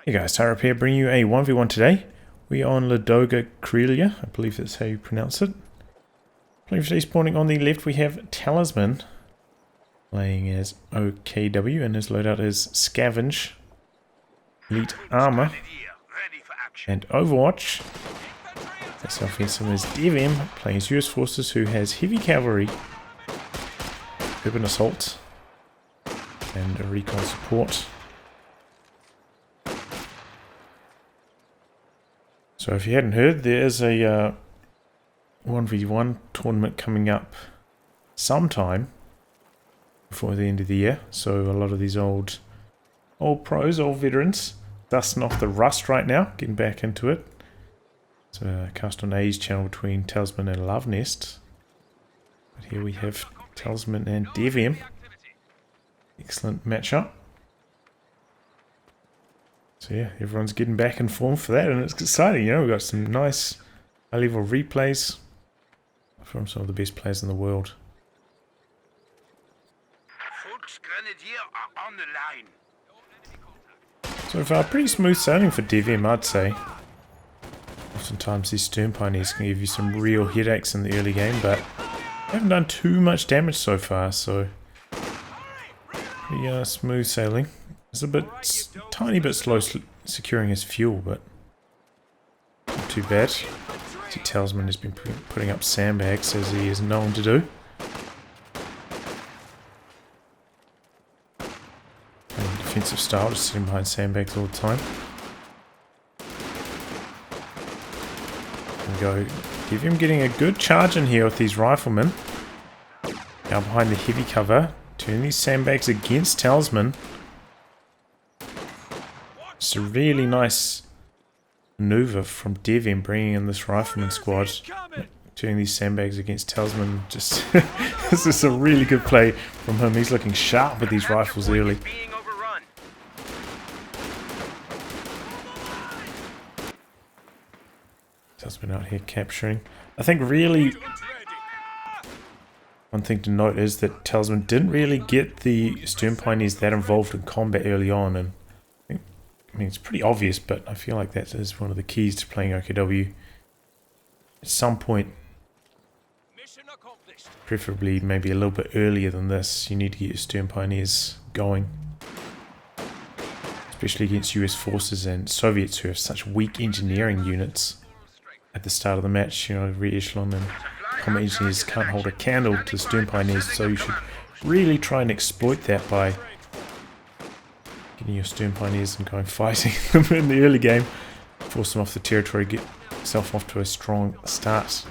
Hey guys, Tyra here, bringing you a 1v1 today. We are on Ladoga, Karelia, I believe that's how you pronounce it. Playing today, spawning on the left we have Talisman, playing as OKW, and his loadout is Scavenge, Elite Armor, and Overwatch. That's offensive is DevM, playing as US Forces, who has Heavy Cavalry, Urban Assault, and a Recon Support. So if you hadn't heard, there is a 1v1 tournament coming up sometime before the end of the year. So a lot of these old pros, old veterans, dusting off the rust right now, getting back into it. It's a cast on A's channel between Talisman and Love Nest. But here we have Talisman and DevM. Excellent matchup. So yeah, everyone's getting back in form for that, and it's exciting, you know. We've got some nice high-level replays from some of the best players in the world. So far, pretty smooth sailing for DevM, I'd say. Oftentimes these Stern Pioneers can give you some real headaches in the early game, but haven't done too much damage so far, so pretty smooth sailing. It's a tiny bit slow securing his fuel, but not too bad. See, Talisman has been putting up sandbags, as he is known to do. And defensive style, just sitting behind sandbags all the time. There we go. DevM getting a good charge in here with these riflemen. Now behind the heavy cover, turning these sandbags against Talisman. It's a really nice maneuver from DevM, bringing in this rifleman squad, turning these sandbags against Talisman. Just this is a really good play from him. He's looking sharp with these rifles early. Talisman out here capturing. I think really one thing to note is that Talisman didn't really get the Stern Pioneers that involved in combat early on, and I mean, it's pretty obvious, but I feel like that is one of the keys to playing OKW. At some point, preferably maybe a little bit earlier than this, you need to get your Stern Pioneers going. Especially against US forces and Soviets who have such weak engineering units at the start of the match. You know, re-echelon and combat engineers can't hold a candle to Stern Pioneers, so you should really try and exploit that by getting your Stern Pioneers and going fighting them in the early game. Force them off the territory, get yourself off to a strong start.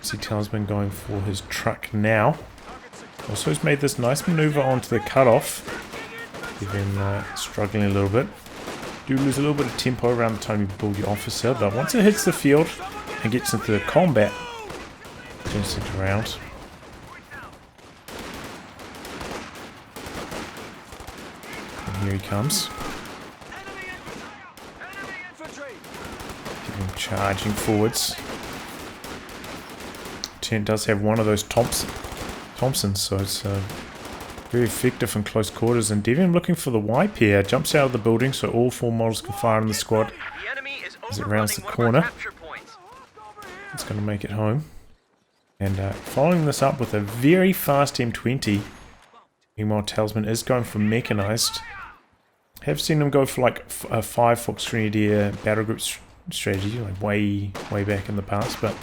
See Talisman going for his truck now. Also has made this nice maneuver onto the cutoff. Even struggling a little bit. Do lose a little bit of tempo around the time you build your officer, but once it hits the field and gets into the combat, turns it around. Here he comes. Keep him charging forwards. Tent does have one of those Thompsons, so it's very effective in close quarters. And DevM looking for the wipe here. Jumps out of the building so all four models can fire on the squad as it rounds the corner. It's going to make it home. And following this up with a very fast M20. Meanwhile, Talisman is going for mechanized. Have seen him go for like a 5 Fox Grenadier battle group strategy, like way back in the past, but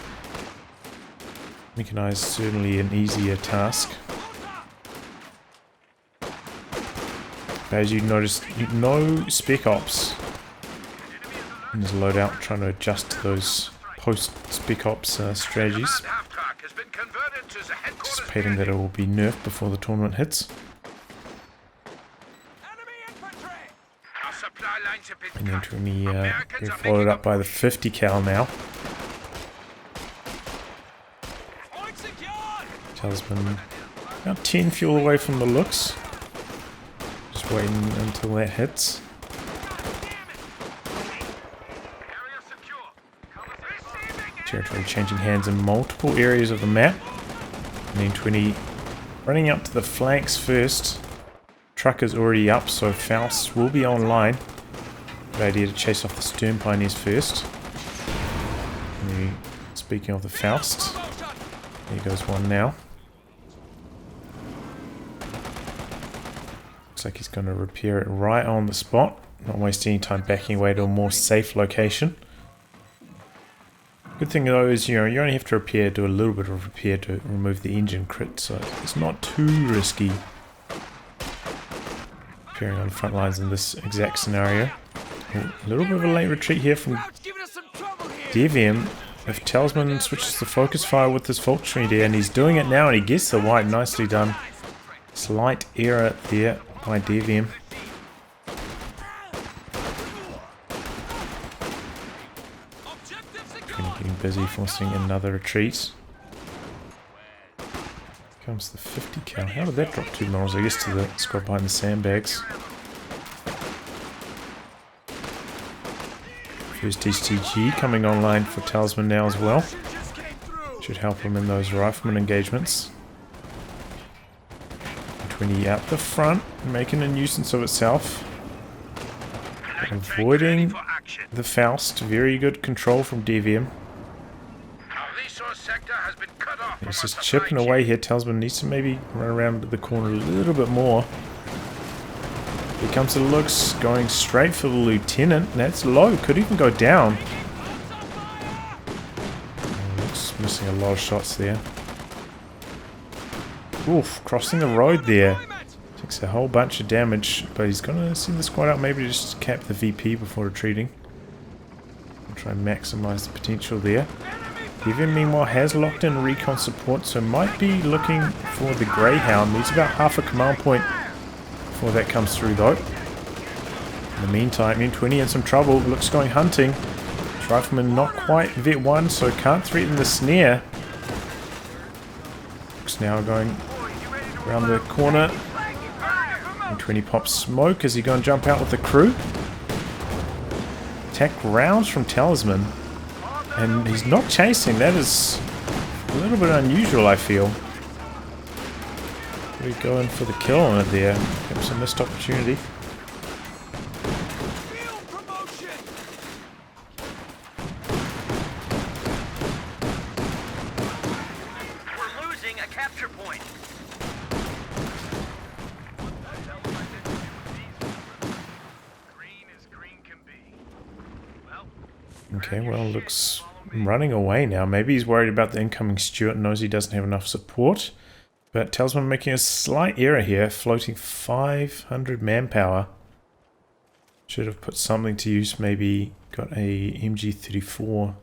mechanized is certainly an easier task. But as you notice, no spec ops in his loadout, trying to adjust to those post spec ops strategies, anticipating that it will be nerfed before the tournament hits. And entering the followed up by the 50 cal now. Talisman about 10 fuel away from the looks. Just waiting until that hits. Territory changing hands in multiple areas of the map. And then 20 running up to the flanks first. Truck is already up, so Faust will be online. Good idea to chase off the stern pioneers first. Speaking of the Faust, there goes one now. Looks like he's going to repair it right on the spot. Not wasting any time backing away to a more safe location. Good thing though is, you only have to do a little bit of repair to remove the engine crit, so it's not too risky. Repairing on the front lines in this exact scenario. A little bit of a late retreat here from DevM. If Talisman switches to focus fire with this Vulture there, and he's doing it now, and he gets the white, nicely done. Slight error there by DevM. Getting busy, forcing another retreat. Comes the 50 cal. How did that drop 2 miles? I guess to the squad behind the sandbags. First STG coming online for Talisman now as well. Should help him in those rifleman engagements. 20 out the front, making a nuisance of itself. Avoiding the Faust. Very good control from DevM. It's just chipping away here. Talisman needs to maybe run around the corner a little bit more. Here comes the looks, going straight for the lieutenant. That's low, could even go down. Looks missing a lot of shots there. Oof, crossing the road there. Takes a whole bunch of damage, but he's gonna send the squad out maybe to just cap the VP before retreating. I'll try and maximize the potential there. DevM meanwhile has locked in recon support, so might be looking for the Greyhound. Needs about half a command point before that comes through though. In the meantime, M20 in some trouble. Looks going hunting. Rifleman not quite Vet 1, so can't threaten the snare. Looks now going around the corner. M20 pops smoke. Is he going to jump out with the crew? Attack rounds from Talisman. And he's not chasing. That is a little bit unusual, I feel. We're going for the kill on it there. Perhaps a missed opportunity. We're losing a capture point. Okay, well, looks running away now. Maybe he's worried about the incoming Stuart, knows he doesn't have enough support. But Talisman making a slight error here, floating 500 manpower. Should have put something to use, maybe got a MG34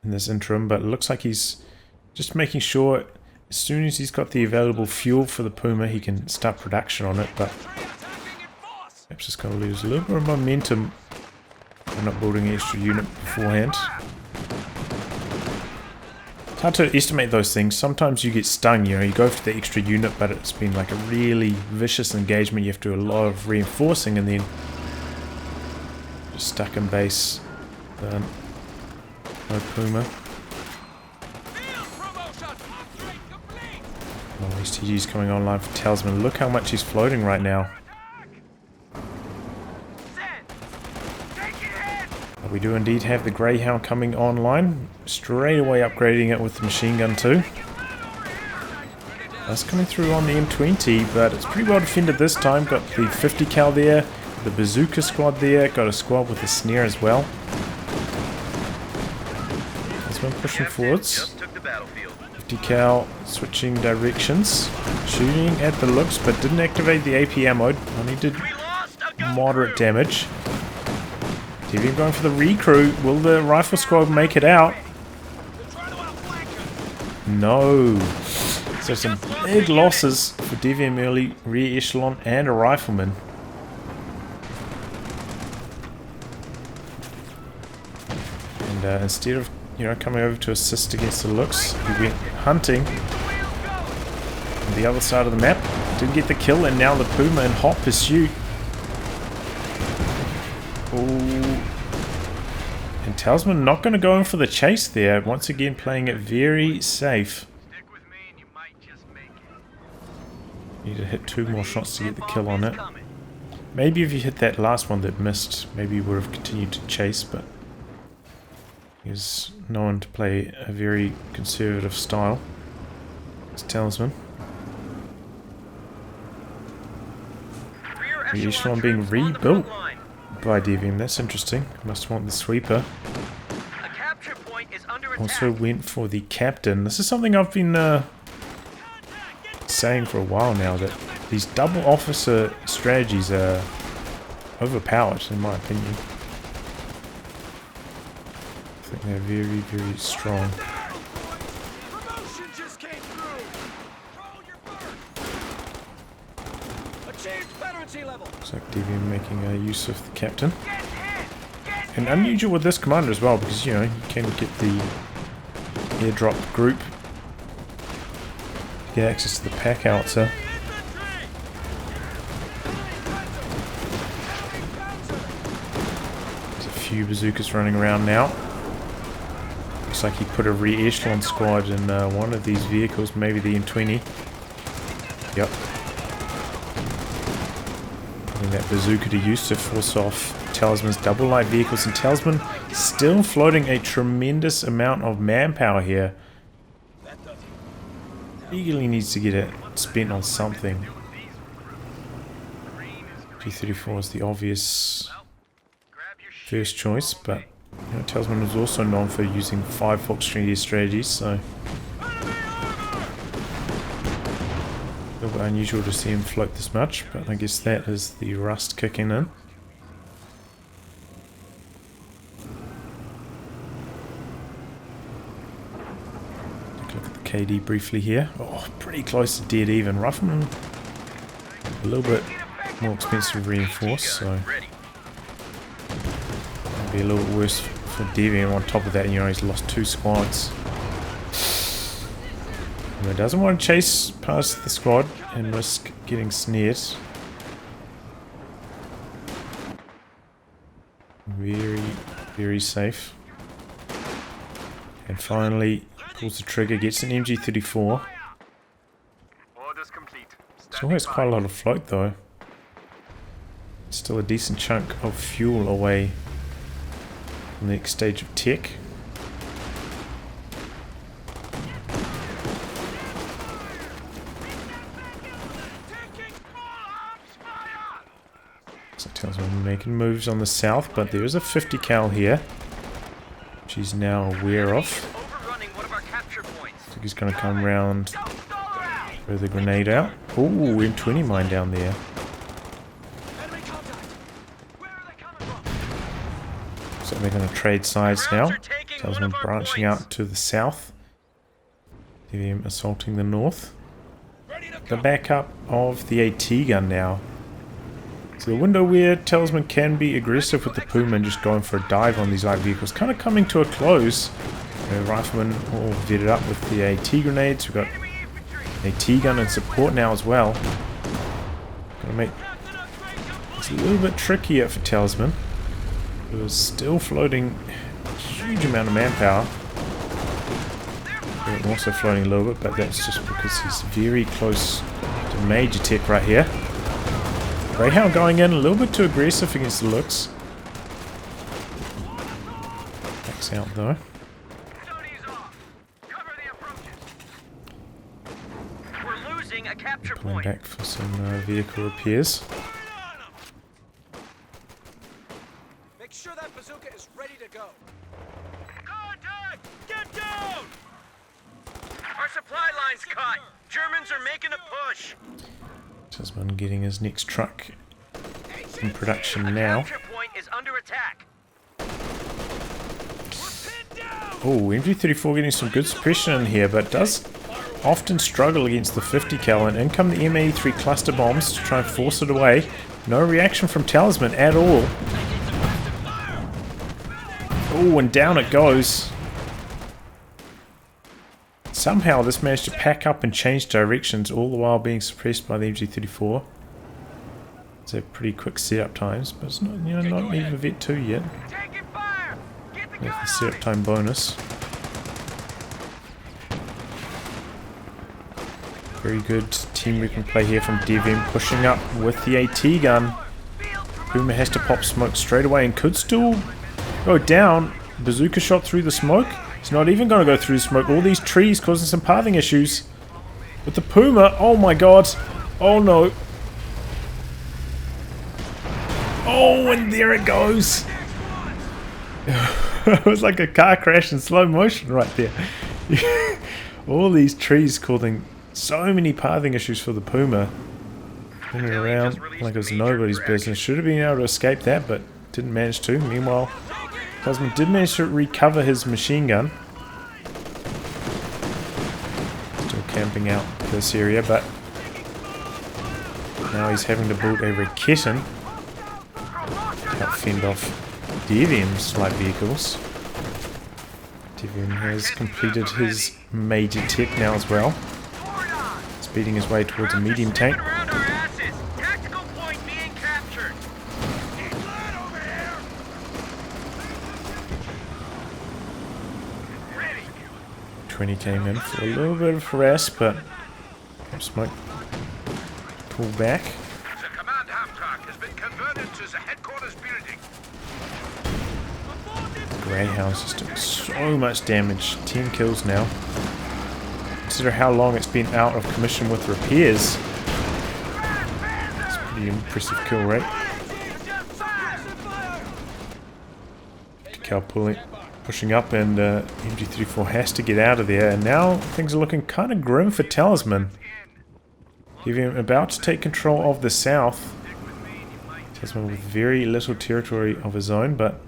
in this interim, but it looks like he's just making sure as soon as he's got the available fuel for the Puma, he can start production on it, but perhaps just going to lose a little bit of momentum. I'm not building an extra unit beforehand. It's hard to estimate those things. Sometimes you get stung, you go for the extra unit, but it's been like a really vicious engagement. You have to do a lot of reinforcing and then just stuck in base. No Puma. Oh, STG's coming online for Talisman. Look how much he's floating right now. We do indeed have the Greyhound coming online. Straight away upgrading it with the machine gun too. That's coming through on the M20, but it's pretty well defended this time. Got the 50 cal there, the bazooka squad there, got a squad with a snare as well. Has been pushing forwards. 50 cal switching directions. Shooting at the looks, but didn't activate the AP mode. Only did moderate damage. DevM going for the recruit. Will the rifle squad make it out? No. So some big losses for DevM early, rear echelon and a rifleman. And instead of coming over to assist against the looks, he went hunting on the other side of the map. Didn't get the kill, and now the Puma in hot pursuit. Ooh. And Talisman not going to go in for the chase there. Once again playing it very safe. Need to hit 2 more shots to get the kill on it. Maybe if you hit that last one that missed, maybe you would have continued to chase, but he's known to play a very conservative style. It's Talisman. The echelon being rebuilt by DevM. That's interesting. Must want the sweeper. Also went for the captain. This is something I've been saying for a while now, that these double officer strategies are overpowered in my opinion. I think they're very, very strong. Looks like DevM making use of the captain. And unusual with this commander as well, because, you know, you can get the airdrop group, get access to the pack out, so. There's a few bazookas running around now. Looks like he put a re-echelon squad in one of these vehicles, maybe the M20. Yep. Putting that bazooka to use to force off Talisman's double light vehicles, and Talisman still floating a tremendous amount of manpower here. Eagerly needs to get it spent on something. G34 is the obvious first choice, but you know, Talisman was also known for using 5 Fox strategies, so a little bit unusual to see him float this much, but I guess that is the rust kicking in. KD briefly here. Oh, pretty close to dead even. Rifleman a little bit more expensive to reinforce, so maybe a little bit worse for DevM. On top of that, you know, he's lost 2 squads. And he doesn't want to chase past the squad and risk getting snared. Very, very safe. And finally pulls the trigger, gets an MG34. Still has quite a lot of float though. Still a decent chunk of fuel away from the next stage of tech. So Talisman making moves on the south, but there is a 50 cal here, which he's now aware of. He's going to come round, throw the grenade out. Ooh, M20 mine down there. So they're going to trade sides now. Talisman branching out to the south. DevM assaulting the north. The backup of the AT gun now. So the window where Talisman can be aggressive with the Puma and just going for a dive on these light vehicles kind of coming to a close. The riflemen all vetted up with the AT grenades. We've got AT gun and support now as well. Gonna make it's a little bit trickier for Talisman. It was still floating a huge amount of manpower. We're also floating a little bit, but that's just because he's very close to major tech right here. Greyhound going in a little bit too aggressive against the looks. Backs out though. Pulling back for some vehicle repairs. Make sure that bazooka is ready to go. Contact! Get down! Our supply line's cut. Germans are making a push. Talisman getting his next truck in production now. Point is under attack. Oh, MG34 getting some good suppression in here, but does often struggle against the 50 cal, and in come the M83 cluster bombs to try and force it away. No reaction from Talisman at all. Oh, and down it goes. Somehow this managed to pack up and change directions, all the while being suppressed by the MG34. It's a pretty quick setup times, but it's not, you know, not even Vet 2 yet. With the setup time bonus. Very good team play here from DevM, pushing up with the AT gun. Puma has to pop smoke straight away and could still go down. Bazooka shot through the smoke. It's not even going to go through the smoke. All these trees causing some pathing issues. With the Puma, oh my god. Oh no. Oh, and there it goes. It was like a car crash in slow motion right there. All these trees causing so many pathing issues for the Puma. Running around like it was nobody's business. Should have been able to escape that, but didn't manage to. Meanwhile, Talisman did manage to recover his machine gun. Still camping out this area, but now he's having to build a Raketen to help fend off DevM's light vehicles. DevM has completed his major tech now as well. Speeding his way towards a medium tank. 20 came in for a little bit of harass, but smoke pull back. The command half-track has been converted to the headquarters building. Greyhound's just doing so much damage. 10 kills now. Consider how long it's been out of commission with repairs. It's a pretty impressive kill rate. Cal pushing up, and MG34 has to get out of there, and now things are looking kind of grim for Talisman. DevM about to take control of the south. Talisman with very little territory of his own, but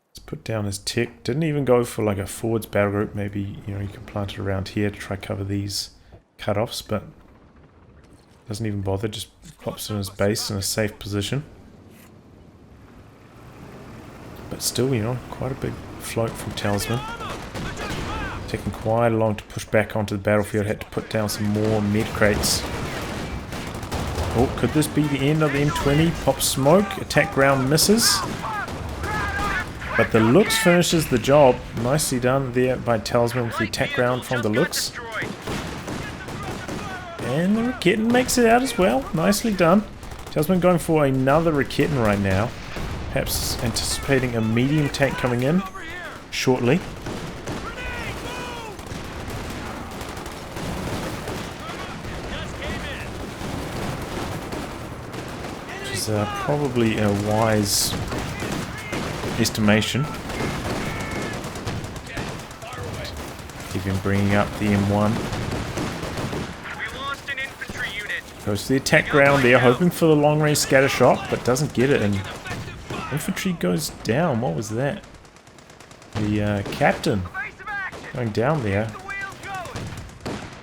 let's put down his tech. Didn't even go for like a forwards battle group. Maybe, you know, you can plant it around here to try cover these cut-offs, but doesn't even bother, just plops in his base in a safe position. But still, you know, quite a big float from Talisman. Taking quite long to push back onto the battlefield. Had to put down some more med crates. Oh, could this be the end of the M20? Pop smoke, attack ground misses. But the looks finishes the job. Nicely done there by Talisman with the attack ground from the looks. And the Raketen makes it out as well. Nicely done. Talisman going for another Raketen right now. Perhaps anticipating a medium tank coming in shortly. Which is probably a wise estimation. Even bringing up the M1. Goes to the attack ground there, hoping for the long range scatter shot, but doesn't get it, and infantry goes down. What was that? The captain going down there.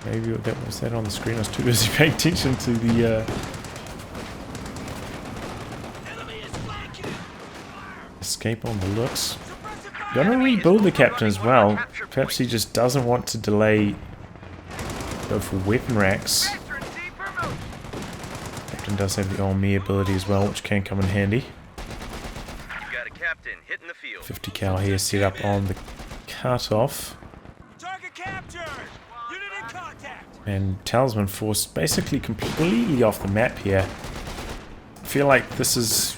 Maybe that was that on the screen. I was too busy paying attention to the escape on the looks. Gonna rebuild the captain as well. Perhaps he just doesn't want to delay. Go for weapon racks. Captain does have the Olmir ability as well, which can come in handy. 50 cal here set up on the cutoff. And Talisman forced basically completely off the map here. I feel like this is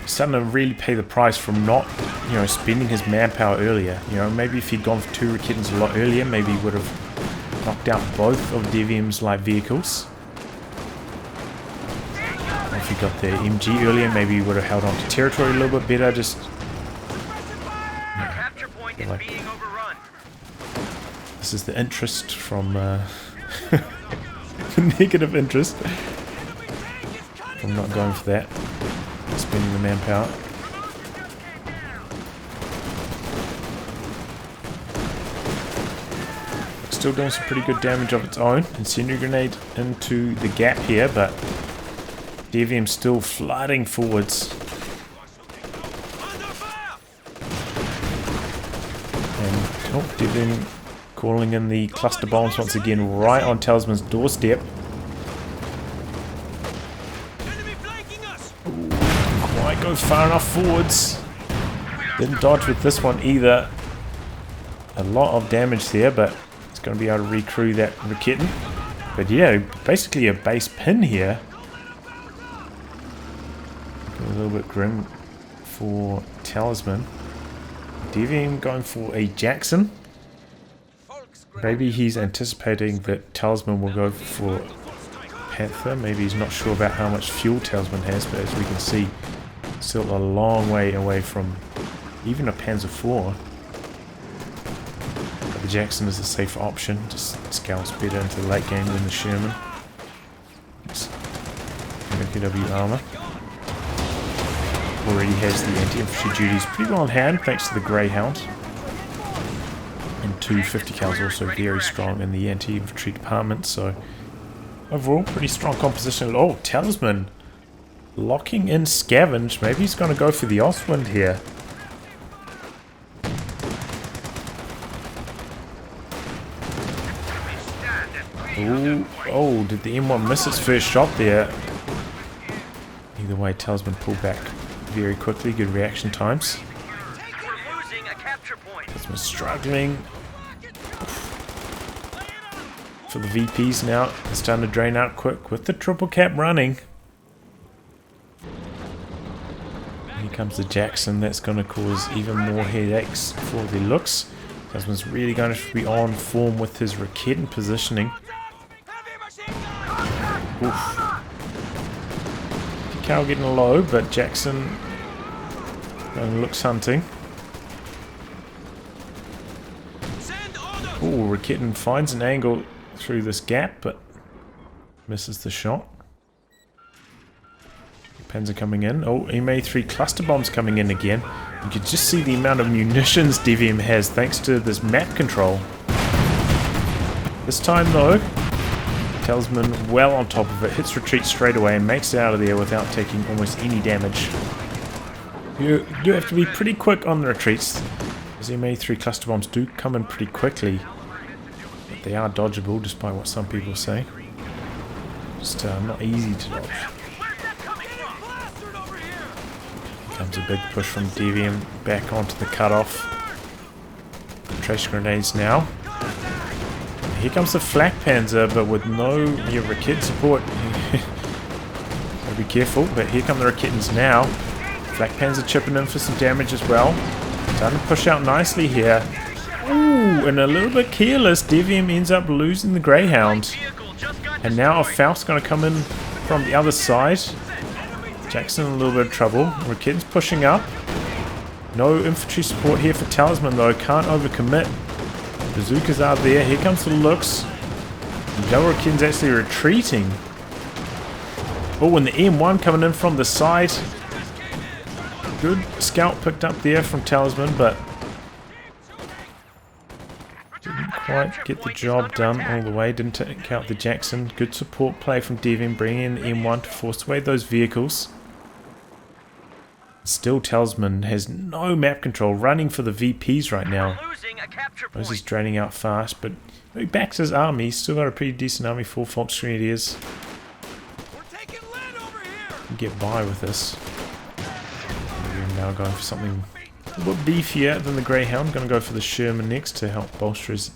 starting to really pay the price from not, you know, spending his manpower earlier. You know, maybe if he'd gone for 2 Raketens a lot earlier, maybe he would have knocked out both of DevM's light vehicles. If he got the MG earlier, maybe he would have held on to territory a little bit better. Just like, this is the interest from the negative interest from not going for that, spending the manpower. Still doing some pretty good damage of its own. Incendiary grenade into the gap here, but DevM still flooding forwards. And oh, DevM calling in the cluster bombs once again right on Talisman's doorstep. Ooh, didn't quite go far enough forwards. Didn't dodge with this one either. A lot of damage there, but it's going to be able to recrew that Raketen. But yeah, basically a base pin here. Looking a little bit grim for Talisman. DevM going for a Jackson. Maybe he's anticipating that Talisman will go for Panther. Maybe he's not sure about how much fuel Talisman has, but as we can see, still a long way away from even a Panzer IV. But the Jackson is a safer option, just scales better into the late game than the Sherman. PW armor. Already has the anti-infantry duties pretty well in hand thanks to the Greyhound. And 250 cals also very strong in the anti-infantry department, so overall pretty strong composition. Oh, Talisman locking in Scavenge. Maybe he's going to go for the Ostwind here. Ooh, oh, did the M1 miss its first shot there? Either way, Talisman pulled back very quickly. Good reaction times. Talisman struggling. For the VPs now, it's starting to drain out quick with the triple cap running. Here comes the Jackson. That's going to cause even more headaches for the looks. Talisman's really going to be on form with his Raketen positioning. Oof. Cow getting low, but Jackson looks hunting. Ooh, Raketen finds an angle through this gap, but misses the shot. Panzer coming in. Oh, MA3 cluster bombs coming in again. You can just see the amount of munitions DevM has thanks to this map control. This time though, Talisman well on top of it, hits retreat straight away and makes it out of there without taking almost any damage. You do have to be pretty quick on the retreats, as MA3 cluster bombs do come in pretty quickly. But they are dodgeable despite what some people say. Just not easy to dodge. Here comes a big push from DevM back onto the cutoff. Trace grenades now. Here comes the Flak Panzer, but with no Raketen support. Gotta be careful, but here come the Raketens now. Flak Panzer chipping in for some damage as well. Starting to push out nicely here. Ooh, and a little bit careless, DevM ends up losing the Greyhound. And now a Faust's going to come in from the other side. Jackson in a little bit of trouble. Raketen's pushing up. No infantry support here for Talisman though, can't overcommit. Bazookas are there. Here comes the looks. Raketen's actually retreating. Oh, and the M1 coming in from the side. Good scout picked up there from Talisman, but didn't quite get the job done all the way. Didn't take out the Jackson. Good support play from DevM, bringing in the M1 to force away those vehicles. Still, Talisman has no map control, running for the VPs right now. This is draining out fast, but he backs his army. He's still got a pretty decent army, 4 Fox Grenadiers. Can get by with this. We're now going for something a little bit beefier than the Greyhound. Going to go for the Sherman next to help bolster his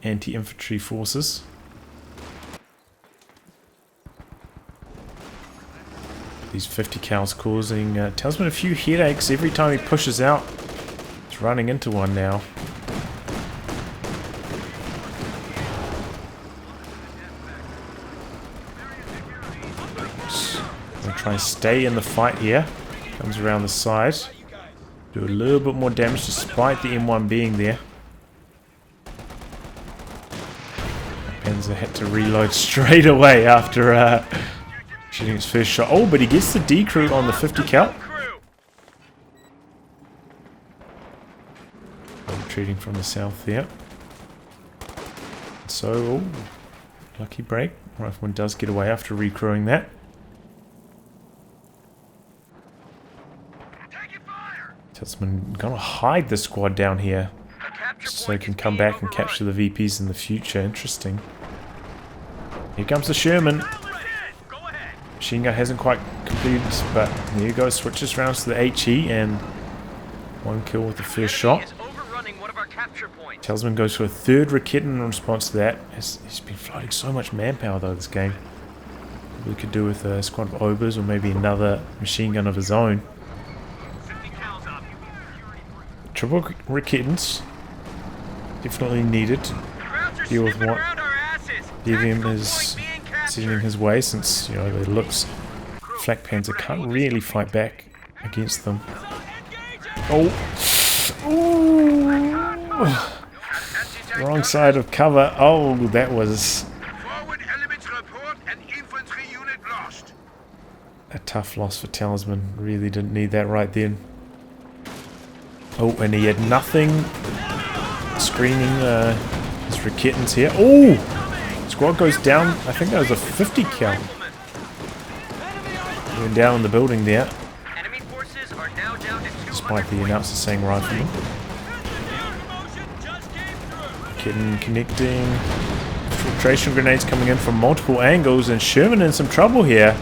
anti-infantry forces. These 50 cals causing Talisman a few headaches every time he pushes out. He's running into one now. Gonna try and stay in the fight here. Comes around the side. Do a little bit more damage despite the M1 being there. Panzer had to reload straight away after shooting his first shot. Oh, but he gets the decrew on the 50 cal. Retreating from the south there. So, oh, lucky break. Rifleman does get away after recrewing that. Talisman gonna hide the squad down here so he can come back and capture the VPs in the future. Interesting. Here comes the Sherman. Machine gun hasn't quite completed, but there you go. Switches rounds to the HE and one kill with the first shot. capture point. Talisman goes for a third Rakitten in response to that. He's been floating so much manpower though this game. We could do with a squad of Obers or maybe another machine gun of his own. Triple Rakittens. Definitely needed to deal with what DevM is sending his way, since, you know, the looks Flak Panther can't really fight back against them. Oh! Ooh. Wrong side of cover. Oh, that was a tough loss for Talisman. Really didn't need that right then. Oh, and he had nothing screening his Rakittens here. Oh! Squad goes down. I think that was a 50 count. Going down in the building there. Despite the announcer saying rifleman. Rakitten connecting. Filtration grenades coming in from multiple angles, and Sherman in some trouble here.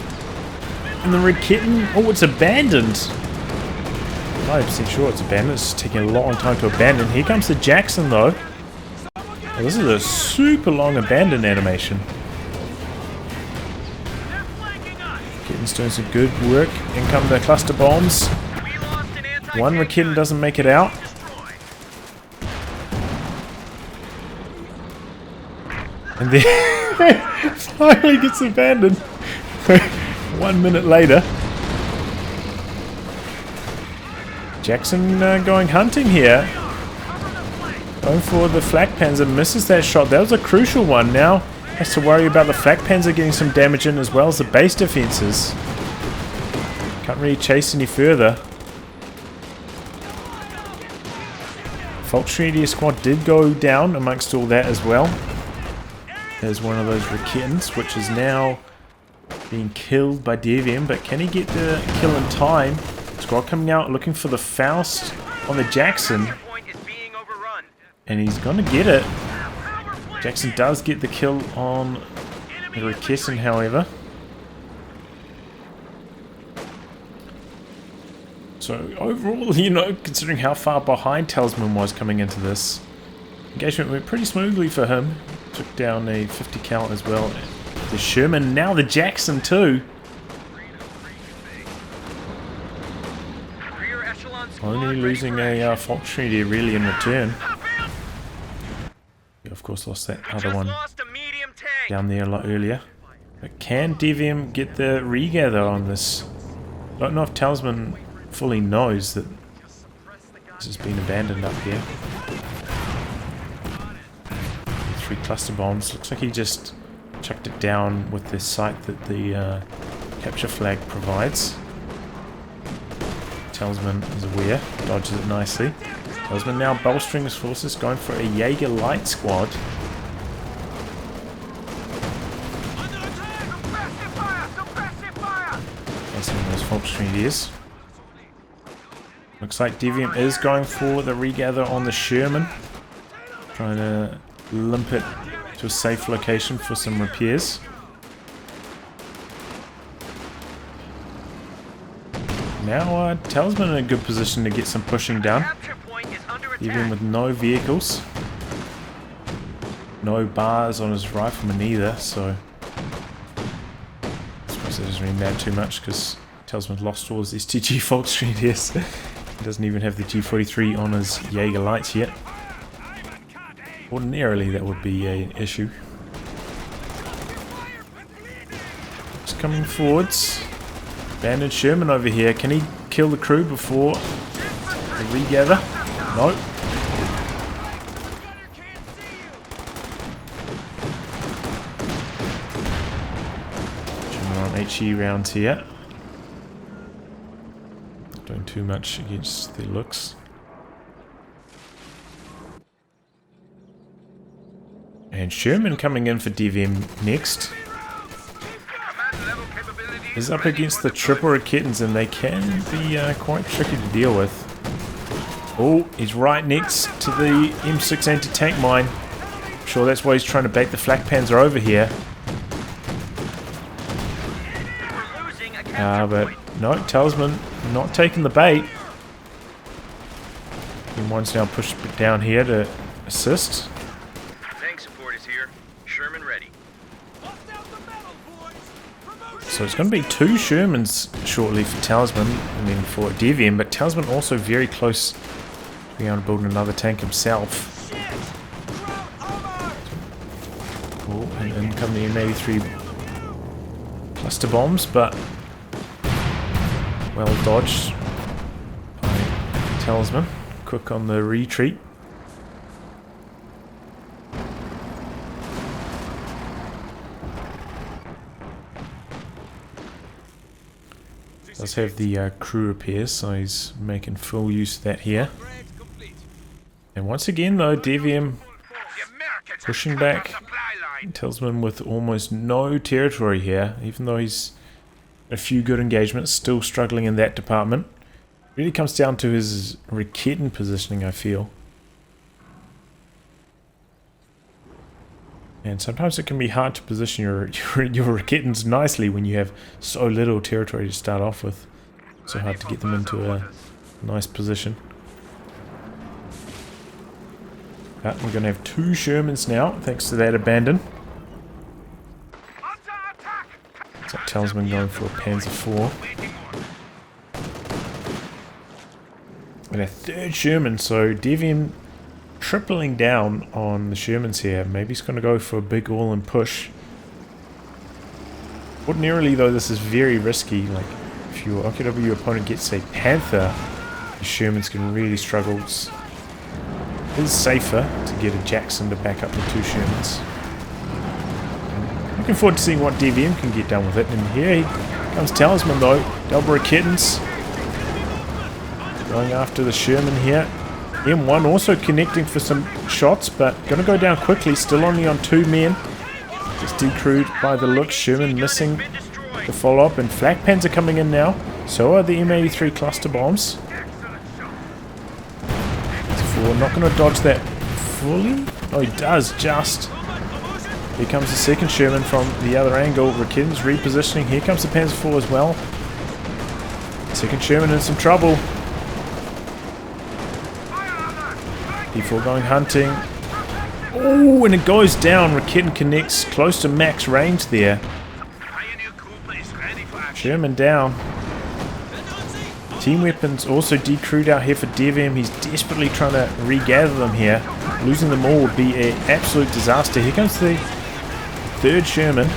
And the Rakitten, oh, it's abandoned. 5% sure it's abandoned. It's taking a long time to abandon. Here comes the Jackson though. Oh, this is a super long abandon animation. Rakitten's doing some good work. In come the cluster bombs. One Rakitten doesn't make it out. And then finally gets abandoned. 1 minute later. Jackson going hunting here. Going for the Flak Panzer, misses that shot. That was a crucial one. Now has to worry about the Flak Panzer getting some damage in, as well as the base defenses. Can't really chase any further. Volkswagen squad did go down amongst all that as well. There's one of those Rakittens, which is now being killed by DevM, but can he get the kill in time? Squad coming out looking for the Faust on the Jackson, and he's gonna get it. Jackson does get the kill on the Rakitten, however. So overall, you know, considering how far behind Talisman was coming into this, engagement went pretty smoothly for him. Took down a 50 count as well. The Sherman, now the Jackson too. Only losing a Volkswagen really in return. Yeah, of course lost that other one down there a lot earlier. But can DevM get the regather on this? Don't know if Talisman fully knows that this has been abandoned up here. 3 cluster bombs. Looks like he just chucked it down with the sight that the capture flag provides. Talisman is aware, dodges it nicely. Talisman now bolstering his forces, going for a Jaeger light squad. Facing those Volkswagen. Looks like DevM is going for the regather on the Sherman. Trying to limp it to a safe location for some repairs. Now Talisman in a good position to get some pushing down. Even with no vehicles. No bars on his rifleman either, so I suppose that doesn't really matter too much because Talisman's lost all his STG Volkswagen. He doesn't even have the G43 on his Jaeger lights yet. Ordinarily that would be an issue. Just coming forwards. Abandoned Sherman over here. Can he kill the crew before the regather? No. Sherman on HE rounds here. Not doing too much against the looks. And Sherman coming in for DevM next. Is up against the triple Rakittens, and they can be quite tricky to deal with. Oh, he's right next to the M6 anti-tank mine. I'm sure that's why he's trying to bait the Flak Panzer over here. But no, Talisman not taking the bait. And one's now pushed down here to assist. Tank support is here. Sherman ready. So it's going to be 2 Shermans shortly for Talisman, and then for DevM, but Talisman also very close to being able to build another tank himself. Oh, and in come the M83 cluster bombs, but well dodged by Talisman. Quick on the retreat. Does have the crew repairs, so he's making full use of that here. And once again though, DevM pushing back. Talisman with almost no territory here, even though he's a few good engagements, still struggling in that department. Really comes down to his Raketen positioning, I feel. And sometimes it can be hard to position your Raketens nicely when you have so little territory to start off with. So hard to get them into a nice position. But we're going to have 2 Shermans now, thanks to that abandon. So Talisman going for a Panzer IV. And a 3rd Sherman, so DevM tripling down on the Shermans here. Maybe he's going to go for a big all-in push. Ordinarily though, this is very risky. Like, if your OKW opponent gets a Panther, the Shermans can really struggle. It is safer to get a Jackson to back up the 2 Shermans. Looking forward to seeing what DevM can get done with it. And here comes Talisman though. Double Raketens. Going after the Sherman here. M1 also connecting for some shots, but going to go down quickly. Still only on 2 men. Just decrewed by the looks. Sherman missing the follow-up. And flak pans are coming in now. So are the M83 cluster bombs. Not going to dodge that fully. Oh, he does just. Here comes the 2nd Sherman from the other angle. Raketens repositioning. Here comes the Panzer IV as well. 2nd Sherman in some trouble. D4 going hunting. Oh, and it goes down. Raketen connects close to max range there. Sherman down. Team weapons also decrewed out here for DevM. He's desperately trying to regather them here. Losing them all would be an absolute disaster. Here comes the 3rd Sherman.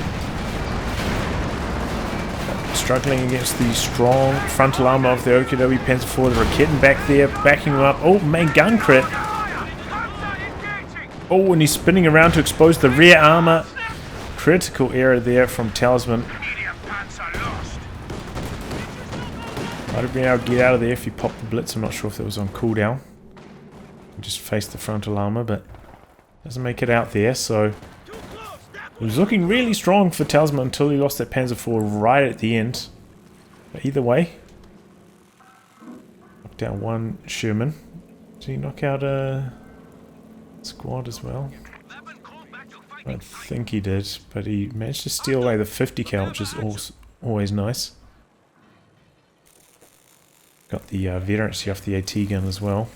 Struggling against the strong frontal armor of the OKW Panzer IV. The Raketen back there, backing him up. Oh, main gun crit. Oh, and he's spinning around to expose the rear armor. Critical error there from Talisman. Might have been able to get out of there if he popped the blitz. I'm not sure if that was on cooldown. Just faced the frontal armor, but doesn't make it out there. So it was looking really strong for Talisman until he lost that Panzer IV right at the end. But either way, knocked down 1 Sherman. Did he knock out a squad as well? I don't think he did, but he managed to steal away the 50 cal, which is always nice. Got the veterancy off the AT gun as well.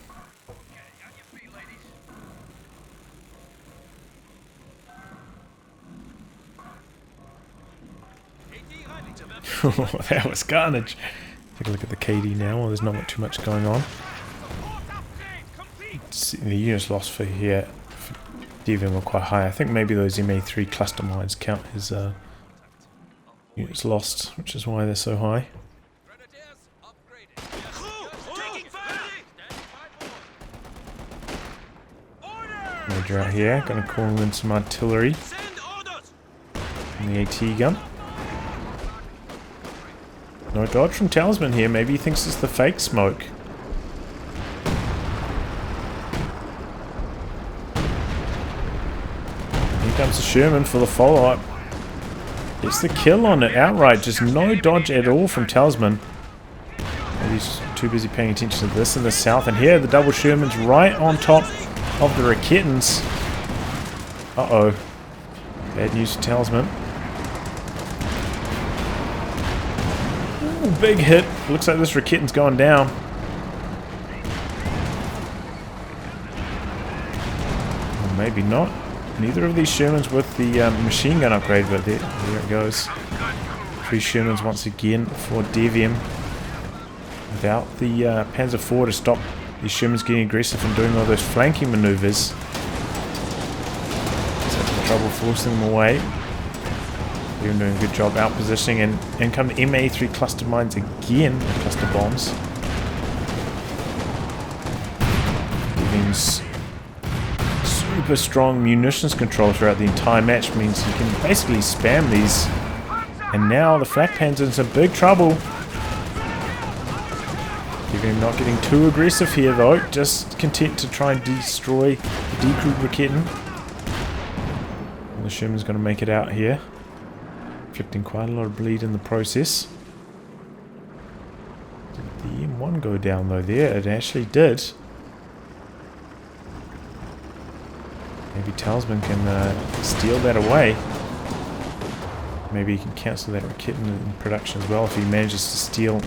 That was carnage. Take a look at the KD now. Well, there's not too much going on. The units lost for here for DevM were quite high. I think maybe those MA3 cluster mines count as units lost, which is why they're so high. Major out here, gonna call in some artillery. And the AT gun. No dodge from Talisman here, maybe he thinks it's the fake smoke. Here comes the Sherman for the follow-up. Gets the kill on it outright, just no dodge at all from Talisman. Maybe he's too busy paying attention to this in the south, and here the double Sherman's right on top of the Raketens. Uh-oh. Bad news for Talisman. Ooh, big hit. Looks like this Raketen's gone down. maybe not. Neither of these Shermans with the machine gun upgrade, but there it goes. 3 Shermans once again for DevM. Without the Panzer IV to stop these Shermans getting aggressive and doing all those flanking maneuvers. He's having trouble forcing them away. They're doing a good job out positioning, and in come the MA3 cluster mines again, the cluster bombs. DevM's super strong munitions control throughout the entire match means you can basically spam these. And now the flak Panzer's in some big trouble. DevM not getting too aggressive here though, just content to try and destroy the decrewed Raketen. And the Sherman's going to make it out here, inflicting quite a lot of bleed in the process. Did the M1 go down though there? It actually did. Maybe Talisman can steal that away. Maybe he can cancel that Raketen in production as well if he manages to steal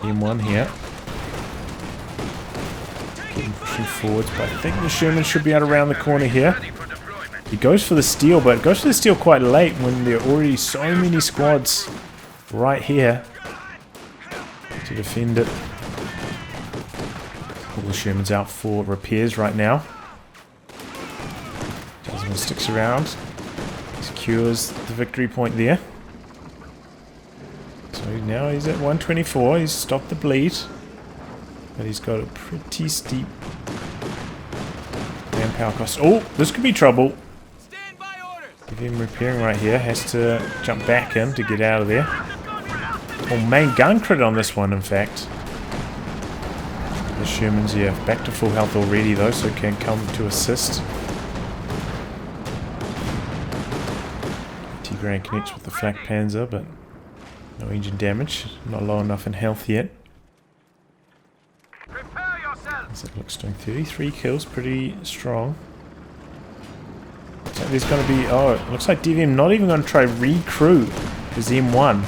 M1 here. Getting pushing forwards, but I think the Sherman should be out around the corner here. He goes for the steal, but goes for the steal quite late when there are already so many squads right here to defend it. All the Sherman's out for repairs right now. Talisman sticks around, secures the victory point there. So now he's at 124, he's stopped the bleed, but he's got a pretty steep manpower cost. Oh, this could be trouble. Give him repairing right here, has to jump back in to get out of there. Oh, main gun crit on this one in fact. The Sherman's back to full health already though, so can come to assist. T-Grand connects with the flak Panzer, but no engine damage, not low enough in health yet. As it looks doing 33 kills, pretty strong. So there's going to be, oh, it looks like DevM not even going to try recruit his M1.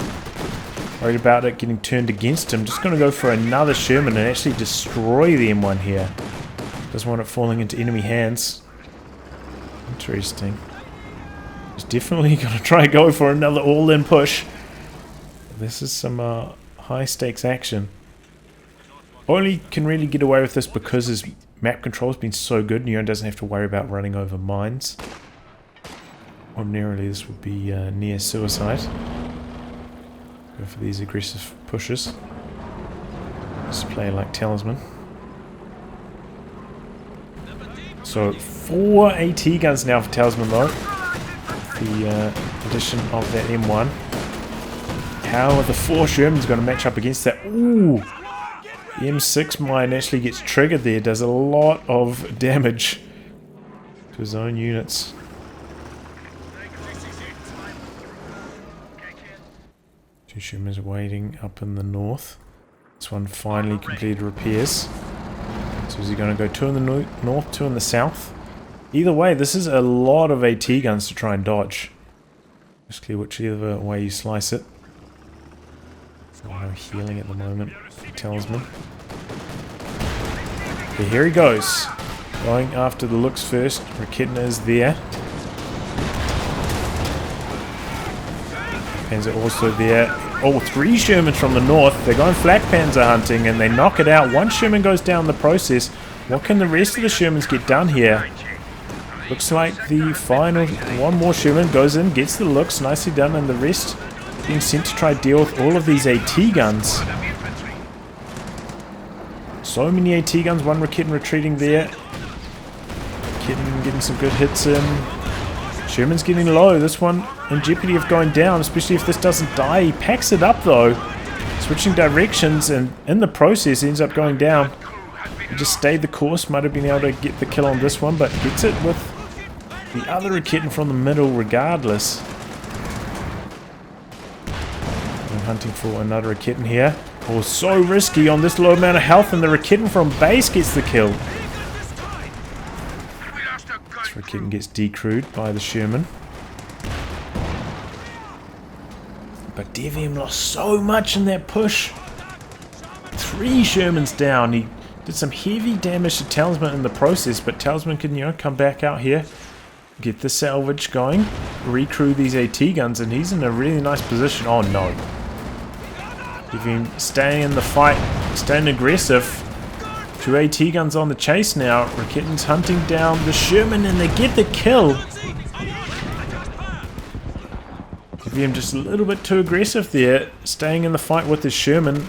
Worried about it getting turned against him, just going to go for another Sherman and actually destroy the M1 here. Doesn't want it falling into enemy hands. Interesting. He's definitely going to try and go for another all-in push. This is some high stakes action. Only can really get away with this because his map control has been so good. Neo doesn't have to worry about running over mines. Ordinarily this would be near suicide. Go for these aggressive pushes. Just play like Talisman. So 4 AT guns now for Talisman though. The addition of that M1. How are the 4 Shermans going to match up against that? Ooh! The M6 mine actually gets triggered there. Does a lot of damage to his own units. Two Shermans waiting up in the north. This one finally completed repairs. So is he going to go 2 in the north, 2 in the south? Either way, this is a lot of AT guns to try and dodge. Just clear whichever way you slice it. No healing at the moment for Talisman. Okay, here he goes. Going after the looks first. Raketen is there. Panzer also there. Oh, 3 Shermans from the north. They're going flak Panzer hunting and they knock it out. 1 Sherman goes down in the process. What can the rest of the Shermans get done here? Looks like the final 1 more Sherman goes in, gets the looks, nicely done, and the rest being sent to try to deal with all of these AT guns. So many AT guns, 1 Raketen retreating there. Raketen getting some good hits in. Sherman's getting low, this one in jeopardy of going down, especially if this doesn't die. He packs it up though, switching directions, and in the process ends up going down. He just stayed the course, might have been able to get the kill on this one, but gets it with the other Raketen from the middle regardless. I'm hunting for another Raketen here. Oh, so risky on this low amount of health, and the Raketen from base gets the kill. This Raketen gets decrewed by the Sherman. But DevM lost so much in that push. 3 Shermans down. He Did some heavy damage to Talisman in the process, but Talisman can, you know, come back out here, get the salvage going, recrew these AT guns, and he's in a really nice position. Oh no. DevM staying in the fight, staying aggressive. 2 AT guns on the chase now. Rakitten's hunting down the Sherman and they get the kill. DevM just a little bit too aggressive there, staying in the fight with the Sherman.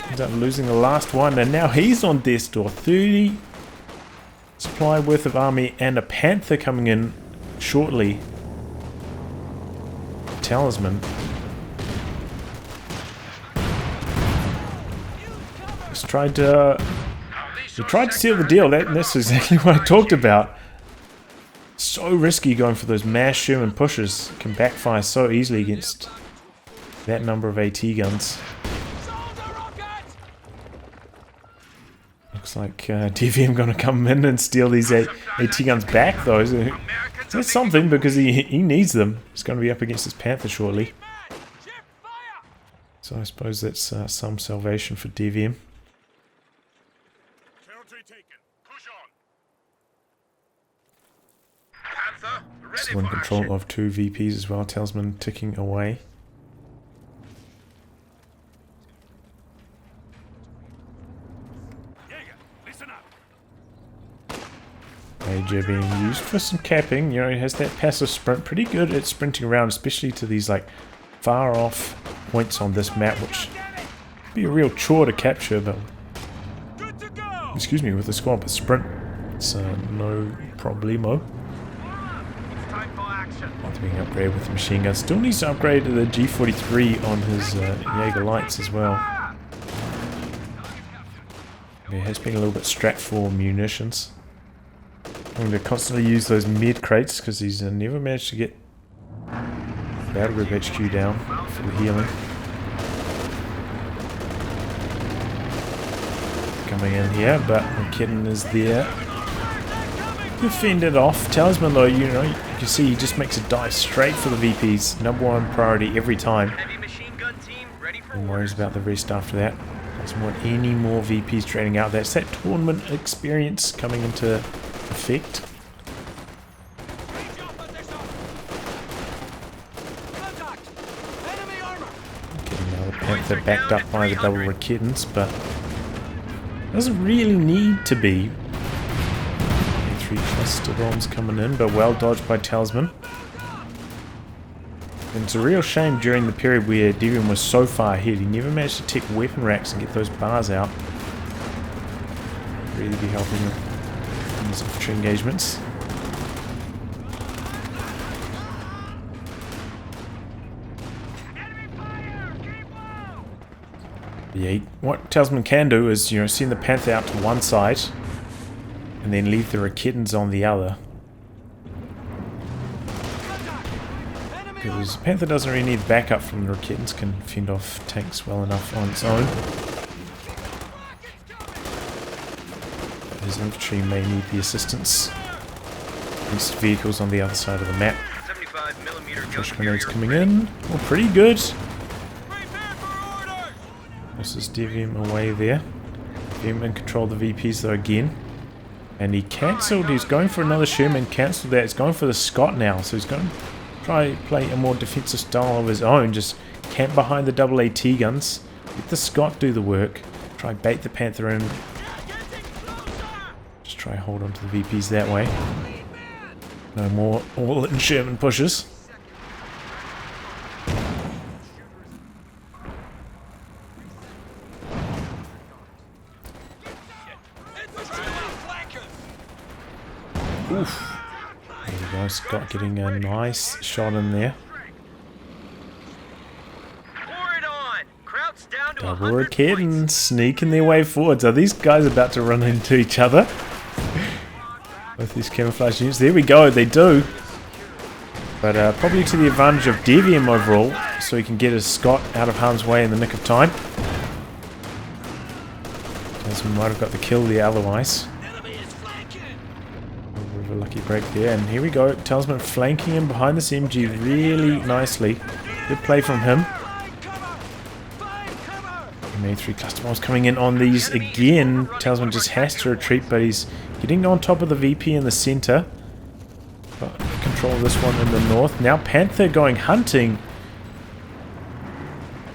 Ends up losing the last one, and now he's on death's door. 30 supply worth of army and a Panther coming in shortly. Talisman. Just tried to seal the deal. That's exactly what I talked about. So risky going for those mass Sherman pushes. Can backfire so easily against that number of AT guns. Looks like DevM gonna come in and steal these AT guns back though. That's something because he needs them. He's gonna be up against his Panther shortly. So I suppose that's some salvation for DevM. Still in control of 2 VPs as well. Talisman ticking away. Major being used for some capping. You know, it has that passive sprint. Pretty good at sprinting around, especially to these like far off points on this map, which would be a real chore to capture. But excuse me, with the squad, but sprint, it's no problemo. Being upgraded with the machine gun. Still needs to upgrade to the G43 on his Jaeger lights as well. He has been a little bit strapped for munitions. I'm going to constantly use those med crates because he's never managed to get Battle Group HQ down for the healing. Coming in here, but Rakitten is there. Defended off. Talisman though, you know, you can see he just makes a dive straight for the VPs. #1 priority every time. And worries about the rest after that. Doesn't want any more VPs trading out. That's that tournament experience coming into effect. Getting another Panther backed up by the double Rakittens, but doesn't really need to be. 3 cluster bombs coming in, but well dodged by Talisman. And it's a real shame during the period where DevM was so far ahead, he never managed to take weapon racks and get those bars out. Really be helping him in his infantry engagements. Yeah, what Talisman can do is, you know, send the Panther out to one side and then leave the Rakittens on the other. Because Panther doesn't really need backup from the Rakittens, can fend off tanks well enough on its own. But his infantry may need the assistance. These vehicles on the other side of the map. Fresh grenades coming in. Oh, pretty good. This is DevM away there. DevM in control of the VPs though again. And he cancelled, he's going for another Sherman, cancelled that, he's going for the Scott now, so he's going to try play a more defensive style of his own, just camp behind the double AT guns, let the Scott do the work, try bait the Panther in, just try hold on to the VPs that way. No more all-in Sherman pushes. Oof. There we go, Scott getting a nice shot in there. Double Rakitten sneaking their way forwards. Are these guys about to run into each other? With these camouflage units. There we go, they do. But probably to the advantage of DevM overall, so he can get his Scott out of harm's way in the nick of time. Talisman might have got the kill there otherwise. A lucky break there, and here we go. Talisman flanking him behind this MG really nicely. Good play from him. MA3 cluster bombs coming in on these again. Talisman just has to retreat, but he's getting on top of the VP in the center. Got control of this one in the north. Now Panther going hunting.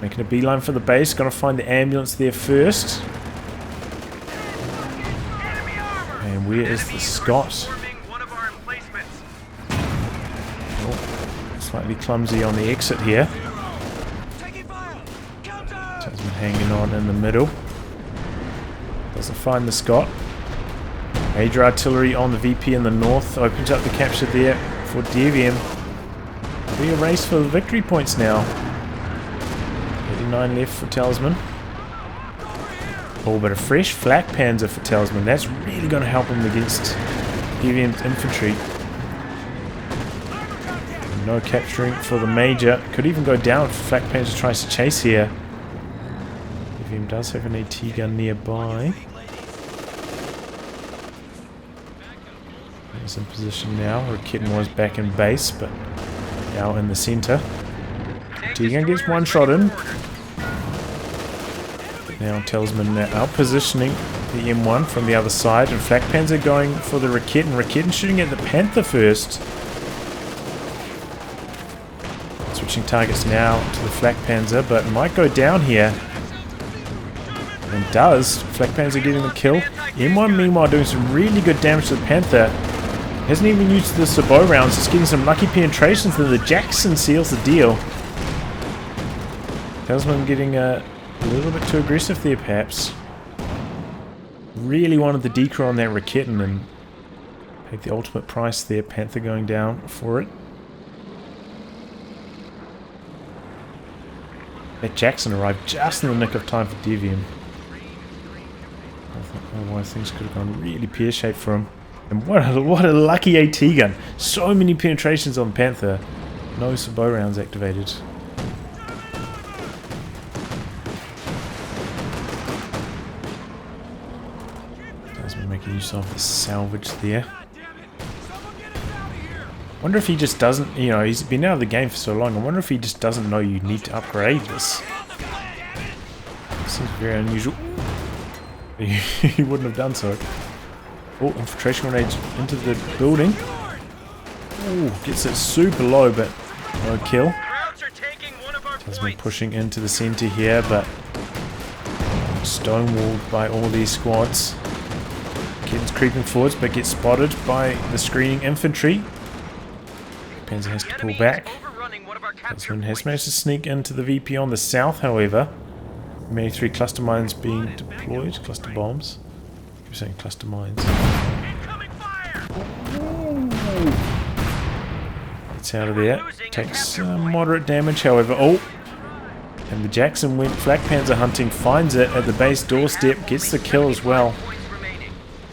Making a beeline for the base. Gonna find the ambulance there first. And where is the Scott? Oh, slightly clumsy on the exit here. Talisman hanging on in the middle. Doesn't find the Scott. Major artillery on the VP in the north. Opens up the capture there for DevM. Be a race for the victory points now. 89 left for Talisman. Oh, but a fresh flak panzer for Talisman. That's really going to help him against DevM's infantry. No capturing for the Major. Could even go down if Flak Panzer tries to chase here. DevM does have an AT gun nearby. He's in position now. Rakitten was back in base, but now in the center. AT gun gets one shot in. But now Talisman out positioning the M1 from the other side, and Flak Panzer going for the Rakitten. Rakitten shooting at the Panther first. Switching targets now to the Flak Panzer, but might go down here. And does. Flak Panzer getting the kill. M1 meanwhile doing some really good damage to the Panther. Hasn't even used the Sabot rounds, just getting some lucky penetrations, then the Jackson seals the deal. Talisman getting a little bit too aggressive there perhaps. Really wanted the decoy on that Rakitten and paid the ultimate price there. Panther going down for it. That Jackson arrived just in the nick of time for DevM. Otherwise things could have gone really pear-shaped for him. And what a lucky AT gun. So many penetrations on Panther. No Sabot rounds activated. Talisman making use of the salvage there. I wonder if he just doesn't, you know, he's been out of the game for so long. I wonder if he just doesn't know you need to upgrade this. Seems very unusual. He wouldn't have done so. Oh, infiltration grenades into the building. Oh, gets it super low, but no kill. Talisman pushing into the center here, but stonewalled by all these squads. Kids creeping forwards, but gets spotted by the screening infantry. Panzer has to pull back. Talisman has managed to sneak into the VP on the south, however. MA3 cluster mines being deployed. Cluster bombs. You're saying cluster mines. It's out of there. Takes moderate damage, however. Oh! And the Jackson went Flak Panzer hunting, finds it at the base doorstep, gets the kill as well.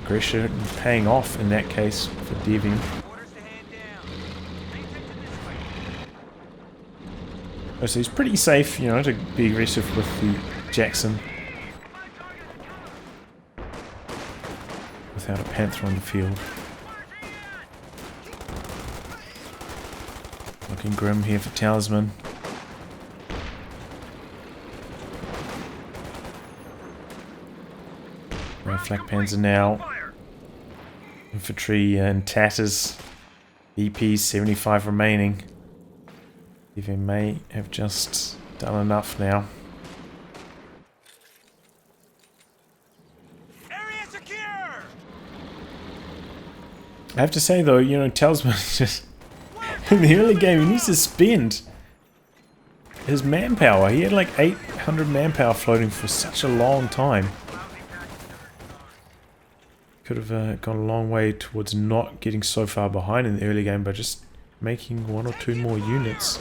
Aggression paying off in that case for DevM. So he's pretty safe, you know, to be aggressive with the Jackson without a Panther on the field. Looking grim here for Talisman. Flak Panzer now. Infantry in tatters. EP 75 remaining. DevM may have just done enough now. Area secure! I have to say though, you know, Talisman just in the early game he needs to spend his manpower. He had like 800 manpower floating for such a long time. Could have gone a long way towards not getting so far behind in the early game by just making one or two more units.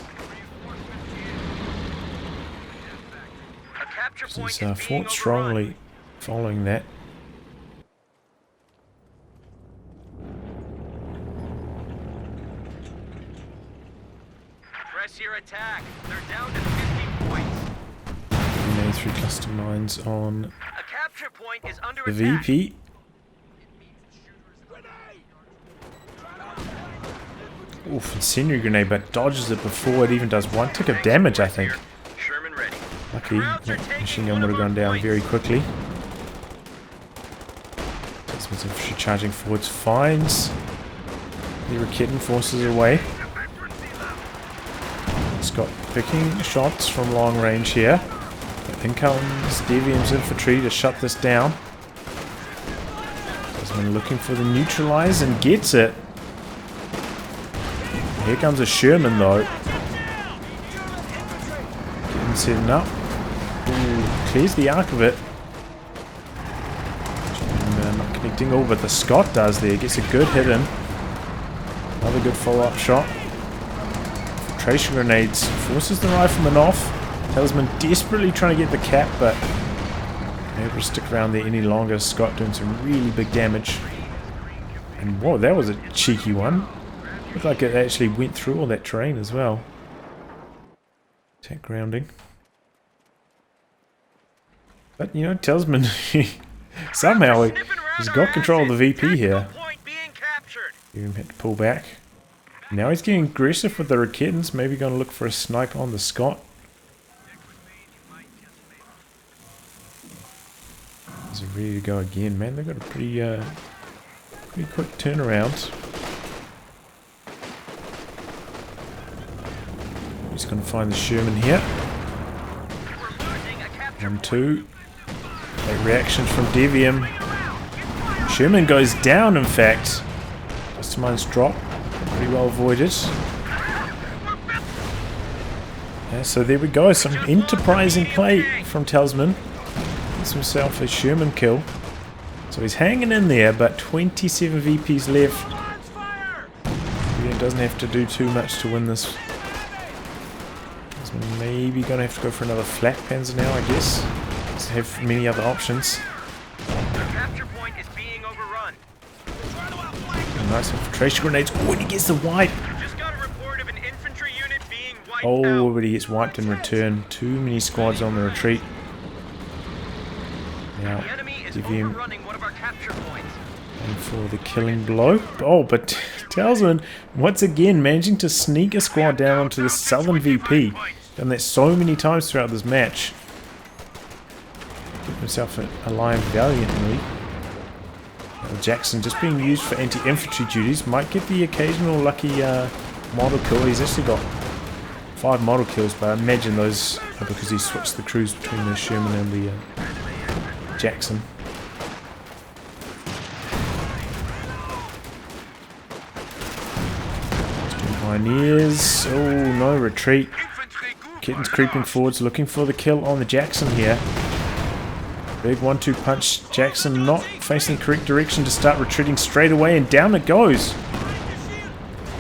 He's fought strongly following that. Press your attack. They're down to 50 points. MA3 cluster mines on A capture point is under the attack. VP. Oof, incendiary grenade, but dodges it before it even does one tick of damage, I think. Sherman ready. Lucky, that machine gun would have gone down very quickly. Talisman's infantry charging forwards, finds the Raketen forces away. Scott picking shots from long range here. But in comes DevM's infantry to shut this down. Talisman looking for the neutralize and gets it. Here comes a Sherman though. Getting setting up. Ooh, clears the arc of it. And, not connecting all, but the Scott does there. Gets a good hit in. Another good follow-up shot. Infiltration grenades. Forces the rifleman off. Talisman desperately trying to get the cap, but not able to stick around there any longer. Scott doing some really big damage. And whoa, that was a cheeky one. Looked like it actually went through all that terrain as well. Attack grounding. But you know, Talisman somehow he's got control of the VP here. He had to pull back. Now he's getting aggressive with the Raketens. Maybe going to look for a snipe on the Scott. Is he ready to go again? Man, they've got a pretty quick turnaround. He's going to find the Sherman here. 1-2. Late reactions from DevM. Sherman goes down, in fact. Talisman's drop. Pretty well avoided. Yeah, so there we go. Some enterprising play from Talisman. Gets himself a Sherman kill. So he's hanging in there, but 27 VPs left. He doesn't have to do too much to win this. He's maybe going to have to go for another flat Panzer now, I guess. Doesn't have many other options. Capture point is being overrun. Nice infiltration grenades. Oh, and he gets the wipe. Just got a report of an infantry unit being wiped Oh, out. but he gets wiped in return. Too many squads on the retreat. Now, The enemy is DevM overrunning one of our capture points. and for the killing blow. Oh, but Talisman once again managing to sneak a squad down onto the southern VP. Done that so many times throughout this match. Kept himself alive valiantly. Jackson just being used for anti-infantry duties. Might get the occasional lucky model kill. He's actually got 5 model kills, but I imagine those are because he switched the crews between the Sherman and the Jackson. Pioneers. Oh no, retreat. Kitten's creeping forwards, looking for the kill on the Jackson here. Big 1-2 punch. Jackson not facing the correct direction to start retreating straight away, and down it goes.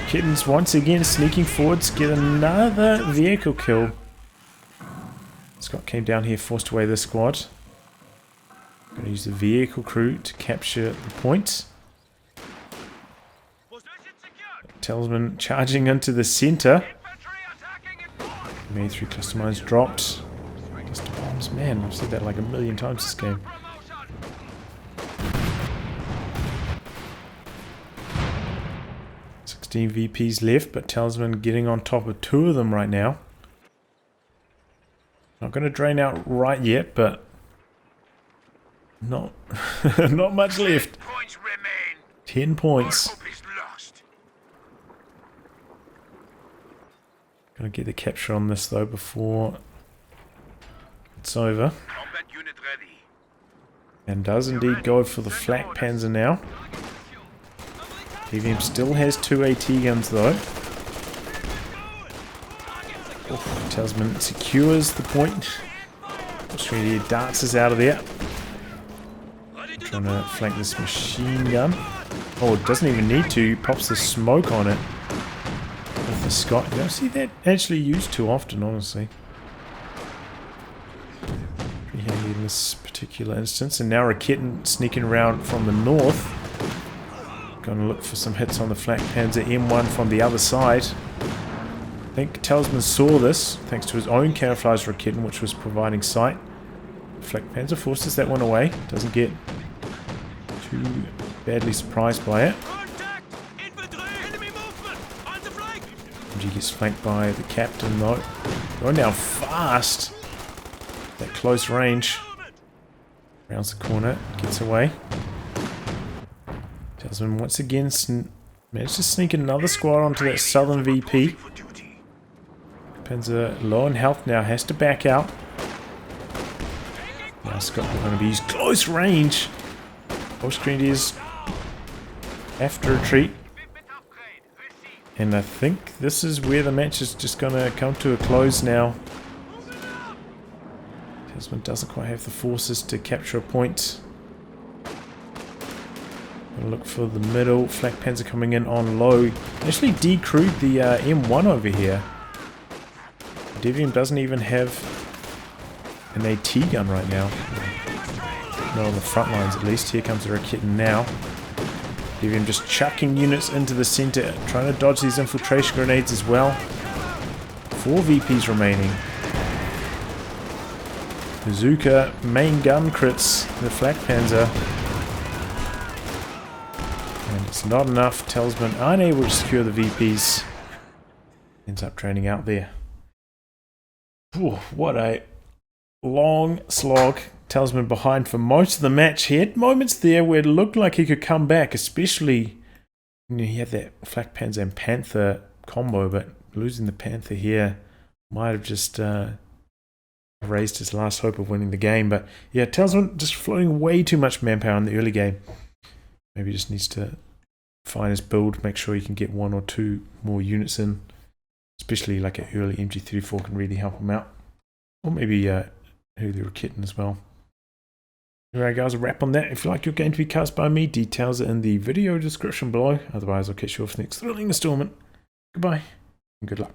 Kitten's once again sneaking forwards, get another vehicle kill. Scott came down here, forced away the squad. Going to use the vehicle crew to capture the points. Talisman charging into the center. Made 3 cluster mines dropped. Cluster bombs, man, I've said that like a million times this game. VPs left, but Talisman getting on top of 2 of them right now. Not going to drain out right yet, but not not much left. 10 points. Going to get the capture on this though before it's over. And does indeed go for the flak Panzer now. DevM still has 2 AT guns though. Oh, Talisman secures the point. Australia dances out of there. Trying to flank this machine gun. Oh, it doesn't even need to. He pops the smoke on it. With the Scott. You don't see that actually used too often, honestly. Pretty handy in this particular instance. And now Raketen sneaking around from the north. Going to look for some hits on the flak Panzer M1 from the other side. I think Talisman saw this thanks to his own camouflage Raketen, which was providing sight. Flak Panzer forces that one away. Doesn't get too badly surprised by it. MG gets flanked by the captain though. Going down fast. that close range. Rounds the corner, gets away. Talisman once again managed to sneak another squad onto that southern VP. Panzer low in health now, has to back out. Now Scott going to be used close range. Post grenadiers have to retreat. And I think this is where the match is just going to come to a close now. Talisman doesn't quite have the forces to capture a point. Gonna look for the middle. Flak Panzer coming in on low. Actually decrewed the M1 over here. DevM doesn't even have an AT gun right now. Not on the front lines at least. Here comes the Raketin now. DevM just chucking units into the center, trying to dodge these infiltration grenades as well. 4 VPs remaining. Bazooka main gun crits the Flak Panzer. And it's not enough. Talisman unable to secure the VPs. Ends up draining out there. Whew, what a long slog. Talisman behind for most of the match. He had moments there where it looked like he could come back, especially when he had that Flak Panzer and Panther combo, but losing the Panther here might have just raised his last hope of winning the game. But yeah, Talisman just floating way too much manpower in the early game. Maybe he just needs to find his build, make sure he can get 1 or 2 more units in. Especially like an early MG34 can really help him out. Or maybe early Raketin as well. Alright guys, a wrap on that. If you like your game to be cast by me, details are in the video description below. Otherwise, I'll catch you off the next thrilling installment. Goodbye, and good luck.